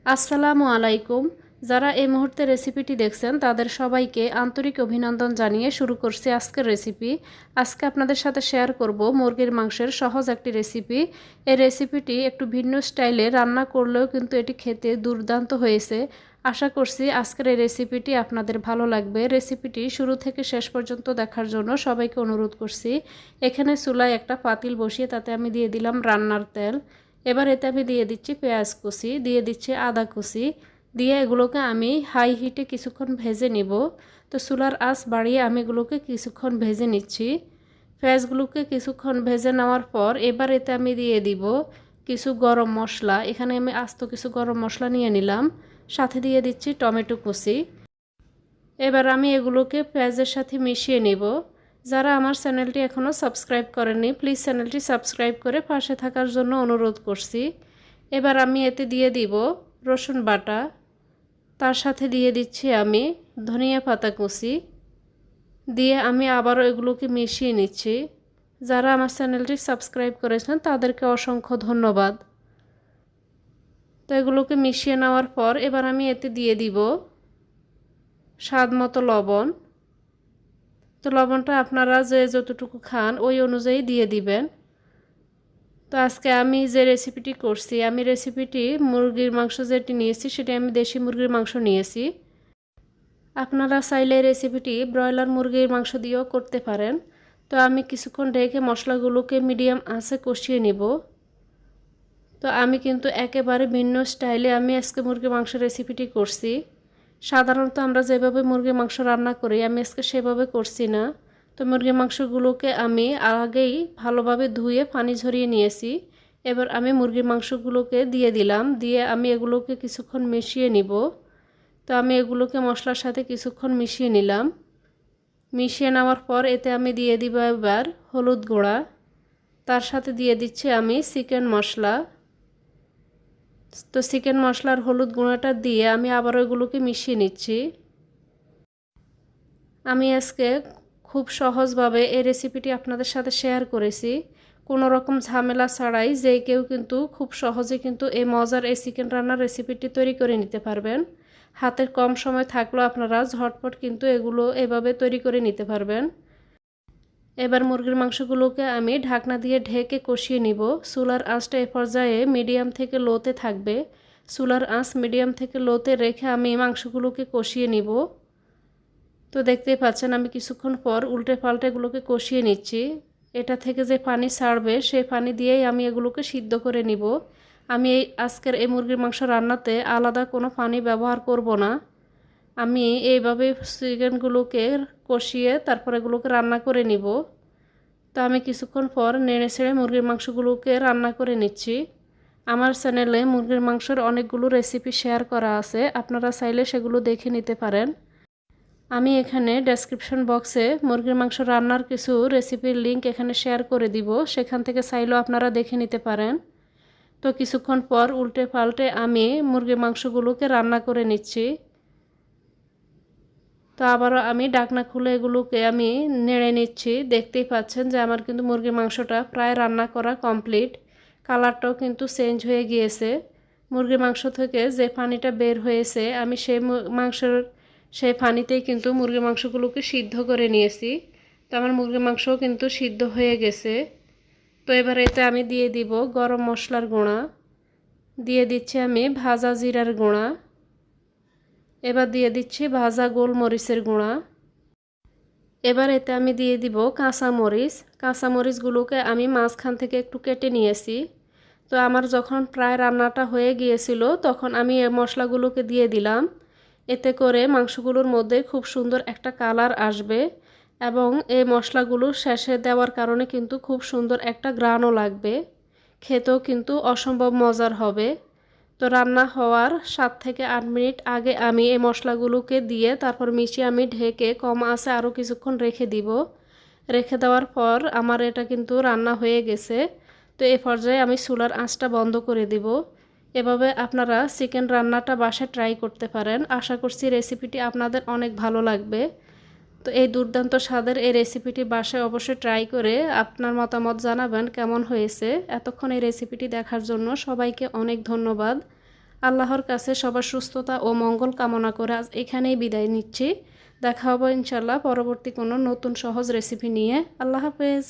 আসসালামু আলাইকুম। যারা এই মুহূর্তে রেসিপিটি দেখছেন তাদের সবাইকে আন্তরিক অভিনন্দন জানিয়ে শুরু করছি আজকের রেসিপি। আজকে আপনাদের সাথে শেয়ার করব মুরগির মাংসের সহজ একটি রেসিপি। এই রেসিপিটি একটু ভিন্ন স্টাইলে রান্না করলেও কিন্তু এটি খেতে দুর্দান্ত হয়েছে। আশা করছি আজকের এই রেসিপিটি আপনাদের ভালো লাগবে। রেসিপিটি শুরু থেকে শেষ পর্যন্ত দেখার জন্য সবাইকে অনুরোধ করছি। এখানে চুলায় একটা পাতিল বসিয়ে তাতে আমি দিয়ে দিলাম রান্নার তেল। এবার এতে আমি দিয়ে দিচ্ছি পেঁয়াজ কুচি, দিয়ে দিচ্ছি আদা কুচি, দিয়ে এগুলোকে আমি হাই হিটে কিছুক্ষণ ভেজে নিব। তো চুলার আঁচ বাড়িয়ে আমি এগুলোকে কিছুক্ষণ ভেজে নিচ্ছি। পেঁয়াজগুলোকে কিছুক্ষণ ভেজে নেওয়ার পর এবার এতে আমি দিয়ে দিব কিছু গরম মশলা। এখানে আমি আস্ত কিছু গরম মশলা নিয়ে নিলাম, সাথে দিয়ে দিচ্ছি টমেটো কুচি। এবার আমি এগুলোকে পেঁয়াজের সাথে মিশিয়ে নিব। যারা আমার চ্যানেলটি এখনও সাবস্ক্রাইব করেননি প্লিজ চ্যানেলটি সাবস্ক্রাইব করে পাশে থাকার জন্য অনুরোধ করছি। এবার আমি এতে দিয়ে দিব রসুন বাটা, তার সাথে দিয়ে দিচ্ছি আমি ধনিয়া পাতা কুচি, দিয়ে আমি আবারও এগুলোকে মিশিয়ে নিচ্ছি। যারা আমার চ্যানেলটি সাবস্ক্রাইব করেছেন তাদেরকে অসংখ্য ধন্যবাদ। তো এগুলোকে মিশিয়ে নেওয়ার পর এবার আমি এতে দিয়ে দিব স্বাদ মতো লবণ। তো লবণটা আপনারা যে যতটুকু খান ওই অনুযায়ী দিয়ে দিবেন। তো আজকে আমি যে রেসিপিটি করছি, আমি রেসিপিটি মুরগির মাংস যেটি নিয়েছি সেটি আমি দেশি মুরগির মাংস নিয়েছি। আপনারা চাইলে রেসিপিটি ব্রয়লার মুরগির মাংস দিয়েও করতে পারেন। তো আমি কিছুক্ষণ ঢেকে মশলাগুলোকে মিডিয়াম আঁচে কষিয়ে নেব। তো আমি কিন্তু একেবারে ভিন্ন স্টাইলে আমি আজকে মুরগির মাংস রেসিপিটি করছি। সাধারণত আমরা যেভাবে মুরগির মাংস রান্না করি আমি আজকে সেভাবে করছি না। তো মুরগির মাংসগুলোকে আমি আগেই ভালোভাবে ধুয়ে পানি ঝরিয়ে নিয়েছি। এবার আমি মুরগির মাংসগুলোকে দিয়ে দিলাম, দিয়ে আমি এগুলোকে কিছুক্ষণ মিশিয়ে নিব। তো আমি এগুলোকে মশলার সাথে কিছুক্ষণ মিশিয়ে নিলাম। মিশিয়ে নেওয়ার পর এতে আমি দিয়ে দিব এবার হলুদ গুঁড়া, তার সাথে দিয়ে দিচ্ছি আমি চিকেন মশলা। তো চিকেন মশলার হলুদ গুঁড়াটা দিয়ে আমি আবার এগুলোকে মিশিয়ে নিচ্ছি। আমি আজকে খুব সহজভাবে এই রেসিপিটি আপনাদের সাথে শেয়ার করেছি, কোনো রকম ঝামেলা ছাড়াই যে কেউ কিন্তু খুব সহজে কিন্তু এই মজার এই চিকেন রান্নার রেসিপিটি তৈরি করে নিতে পারবেন। হাতের কম সময় থাকলেও আপনারা ঝটপট কিন্তু এগুলো এভাবে তৈরি করে নিতে পারবেন। এবার মুরগির মাংসগুলোকে আমি ঢাকনা দিয়ে ঢেকে কষিয়ে নিব। চুলার আঁচটা এ পর্যায়ে মিডিয়াম থেকে লোতে থাকবে। চুলার আঁচ মিডিয়াম থেকে লোতে রেখে আমি মাংসগুলোকে কষিয়ে নিব। তো দেখতেই পাচ্ছেন আমি কিছুক্ষণ পর উল্টে পাল্টে এগুলোকে কষিয়ে নিচ্ছি। এটা থেকে যে পানি ছাড়বে সেই পানি দিয়েই আমি এগুলোকে সিদ্ধ করে নিব। আমি আজকের এই মুরগির মাংস রান্নাতে আলাদা কোনো পানি ব্যবহার করব না। আমি এইভাবে চিকেনগুলোকে কষিয়ে তারপর এগুলোকে রান্না করে নিব। তো আমি কিছুক্ষণ পর নেড়ে ছেড়ে মুরগির মাংসগুলোকে রান্না করে নিচ্ছি। আমার চ্যানেলে মুরগির মাংসের অনেকগুলো রেসিপি শেয়ার করা আছে, আপনারা চাইলে সেগুলো দেখে নিতে পারেন। আমি এখানে ডেসক্রিপশন বক্সে মুরগির মাংস রান্নার কিছু রেসিপির লিংক এখানে শেয়ার করে দিব, সেখান থেকে চাইলেও আপনারা দেখে নিতে পারেন। তো কিছুক্ষণ পর উল্টে পাল্টে আমি মুরগির মাংসগুলোকে রান্না করে নিচ্ছি। তো আবারও আমি ঢাকনা খুলে এগুলোকে আমি নেড়ে নিচ্ছি। দেখতেই পাচ্ছেন যে আমার কিন্তু মুরগির মাংসটা প্রায় রান্না করা কমপ্লিট। কালারটাও কিন্তু চেঞ্জ হয়ে গিয়েছে। মুরগির মাংস থেকে যে পানিটা বের হয়েছে আমি সেই পানিতেই কিন্তু মুরগির মাংসগুলোকে সিদ্ধ করে নিয়েছি। তো আমার মুরগির মাংসও কিন্তু সিদ্ধ হয়ে গেছে। তো এবার এতে আমি দিয়ে দিব গরম মশলার গুঁড়া, দিয়ে দিচ্ছি আমি ভাজা জিরার গুঁড়া, এবার দিয়ে দিচ্ছি ভাজা গোলমরিচের গুঁড়া। এবার এতে আমি দিয়ে দিব কাঁচামরিচ। কাঁচামরিচগুলোকে আমি মাঝখান থেকে একটু কেটে নিয়েছি। তো আমার যখন প্রায় রান্নাটা হয়ে গিয়েছিল তখন আমি এই মশলাগুলোকে দিয়ে দিলাম। এতে করে মাংসগুলোর মধ্যে খুব সুন্দর একটা কালার আসবে এবং এই মশলাগুলো শেষে দেওয়ার কারণে কিন্তু খুব সুন্দর একটা ঘ্রাণও লাগবে, খেতেও কিন্তু অসম্ভব মজার হবে। তো রান্না হওয়ার 7 থেকে 8 মিনিট আগে আমি এই মশলাগুলোকে দিয়ে তারপর মিশিয়ে আমি ঢেকে কম আঁচে আরও কিছুক্ষণ রেখে দিব। রেখে দেওয়ার পর আমার এটা কিন্তু রান্না হয়ে গেছে। তো এই পর্যায়ে আমি চুলার আঁচটা বন্ধ করে দিব। এভাবে আপনারা চিকেন রান্নাটা বাসায় ট্রাই করতে পারেন। আশা করছি রেসিপিটি আপনাদের অনেক ভালো লাগবে। তো এই দুর্দান্ত স্বাদের এই রেসিপিটি বাসায় অবশ্যই ট্রাই করে আপনার মতামত জানাবেন কেমন হয়েছে। এতক্ষণ এই রেসিপিটি দেখার জন্য সবাইকে অনেক ধন্যবাদ। আল্লাহর কাছে সবার সুস্থতা ও মঙ্গল কামনা করে আজ এখানেই বিদায় নিচ্ছি। দেখা হবে ইনশাল্লাহ পরবর্তী কোনো নতুন সহজ রেসিপি নিয়ে। আল্লাহ হাফেজ।